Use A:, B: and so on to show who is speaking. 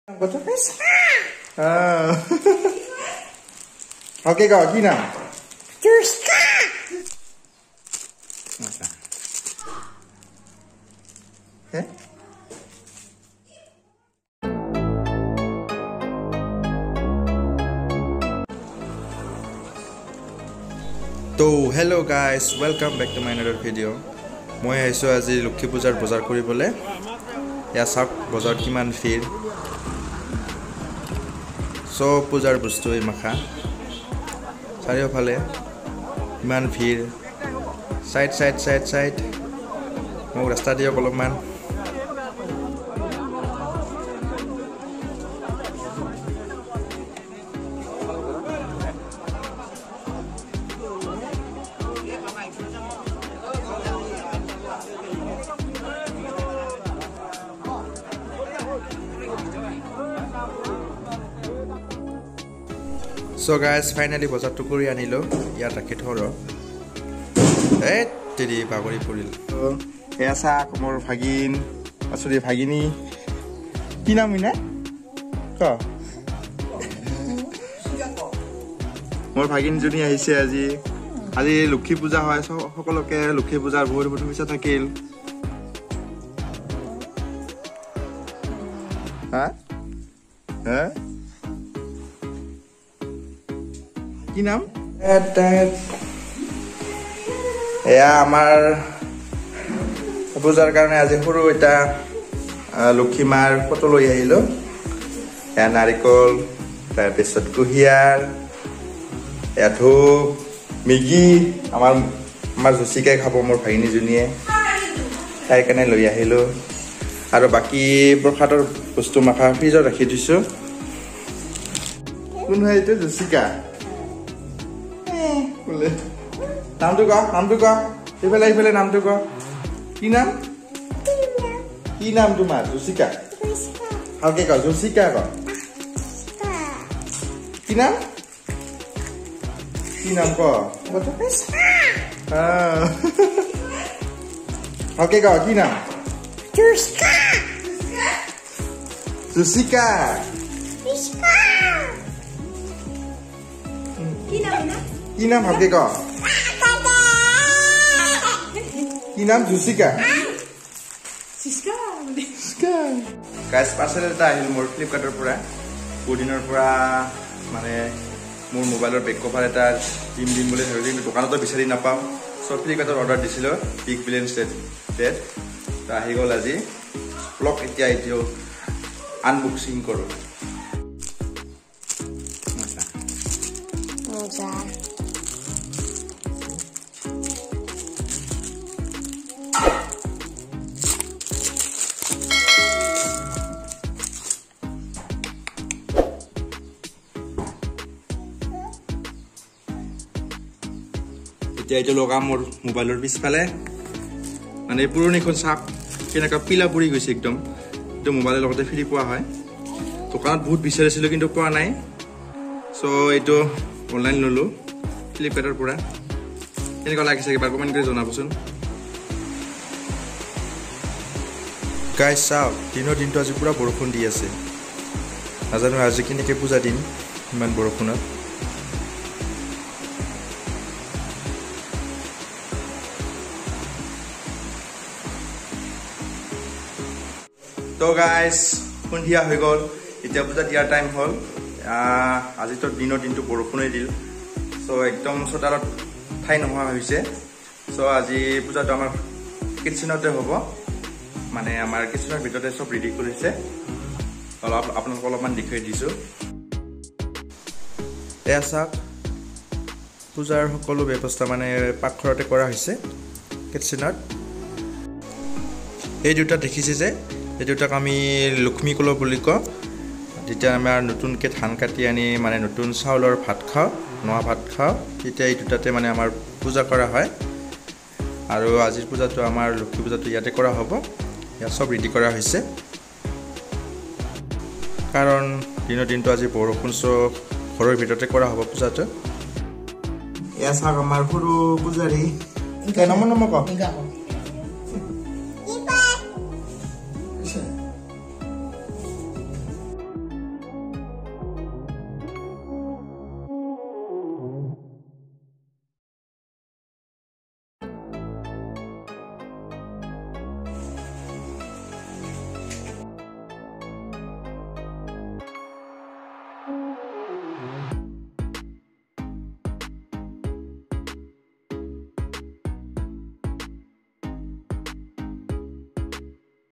A: Betul guys. Oke kau gini. Juska.
B: So hello guys, welcome back to my another video. Moi aiso aji Lakshmi Pujar bazar koribole. Ya sak bazar kiman fir. So pujar bostu ei makha. Sario phale iman fir. Side. Mo rasta dio kolokman. So guys, finally bazar to kori anilo. Ya rakhi thoro. Tedi bagori poril.
A: Esa komor bhagin, asuri bhagini. Ki naam ina? Ka. Mor bhagin joni ahise aji. Aji Lakshmi Puja hoy সকলোকে Lakshmi Pujar বহুত বহুত শুভেচ্ছা থাকিল। হ্যাঁ? কি নাম? এয়া আমাৰ পূজাৰ কাৰণে আজি সৰু এটা লক্ষী মাৰ ফটো লৈ আহিলো। এয়া নাৰিকল, তাৰপিছত কুহিয়াৰ, এয়া ধূপ, মেগী, আমাৰ জুচিকাই খাব মোৰ ভাগিনীজনীয়ে, তাইৰ কাৰণে লৈ আহিলো। আৰু বাকী প্ৰসাদৰ বস্তু মাখা ফ্ৰিজত ৰাখি দিছো। কোন হয় এইটো? জুচিকা। নামটো ক এইফালে নামটো ক। কি নাম? কি নাম তোমাৰ? জুচিকা। ভালকে ক, জুচিকা ক। কি নাম? কি নাম ক? ভালকে ক, কি নাম? জুচিকা। কি নাম ভালকে ক? কি নাম? জুচিকা। গাইজ পাৰ্চেল এটা আহিল মোৰ ফ্লিপকাৰ্টৰ পৰা। বহুদিনৰ পৰা মানে মোৰ মোবাইলৰ বেক কভাৰ এটা দিম বুলি ভাবিলোঁ, কিন্তু দোকানতো বিচাৰি নাপাওঁ। চ' ফ্লিপকাৰ্টত অৰ্ডাৰ দিছিলোঁ, বিগ বিলিয়ন ছেট। আহি গ'ল আজি। ব্লগ এতিয়া আনবক্সিং কৰোঁ। এতিয়া এইটো লগাম মোৰ মোবাইলৰ পিছফালে। মানে পুৰণিখন চাপ কেনেকুৱা পিলা পৰি গৈছে একদম। এইটো মোবাইলৰ লগতে ফ্ৰী পোৱা হয়। দোকানত বহুত বিচাৰিছিলোঁ কিন্তু পোৱা নাই। চ' এইটো অনলাইন ল'লোঁ ফ্লিপকাৰ্টৰ পৰা। কেনেকুৱা লাগিছে এবাৰ কমেণ্ট কৰি জনাবচোন। গাইজ চাওক, দিনটো আজি পূৰা বৰষুণ দি আছে। নাজানো আজি কেনেকৈ পূজা দিম ইমান বৰষুণত। তো গাইজ সন্ধিয়া হৈ গ'ল, এতিয়া পূজা দিয়াৰ টাইম হ'ল। আজিতো দিনটো বৰষুণেই দিল। চ' একদম চোতালত ঠাই নোহোৱা হৈছে। চ' আজি পূজাটো আমাৰ কিটচেনতে হ'ব। মানে আমাৰ কিটচেনৰ ভিতৰতে চব ৰেডি কৰিছে। আপোনালোকক অলপমান দেখুৱাই দিছোঁ। এয়া চাওক, পূজাৰ সকলো ব্যৱস্থা মানে পাকঘৰতে কৰা হৈছে কিটচেনত। এই দুটা দেখিছে যে, এই দুটাক আমি লক্ষ্মী কলহ বুলি কওঁ। যেতিয়া আমাৰ নতুনকৈ ধান কাটি আনি মানে নতুন চাউলৰ ভাত খাওঁ, নোৱা ভাত খাওঁ, তেতিয়া এই দুটাতে মানে আমাৰ পূজা কৰা হয়। আৰু আজিৰ পূজাটো আমাৰ লক্ষ্মী পূজাটো ইয়াতে কৰা হ'ব। ইয়াত চব ৰেডি কৰা হৈছে। কাৰণ দিনটো আজি বৰষুণ, চ' ঘৰৰ ভিতৰতে কৰা হ'ব পূজাটো। এয়া চাওক আমাৰ সৰু পূজাৰী। নম ক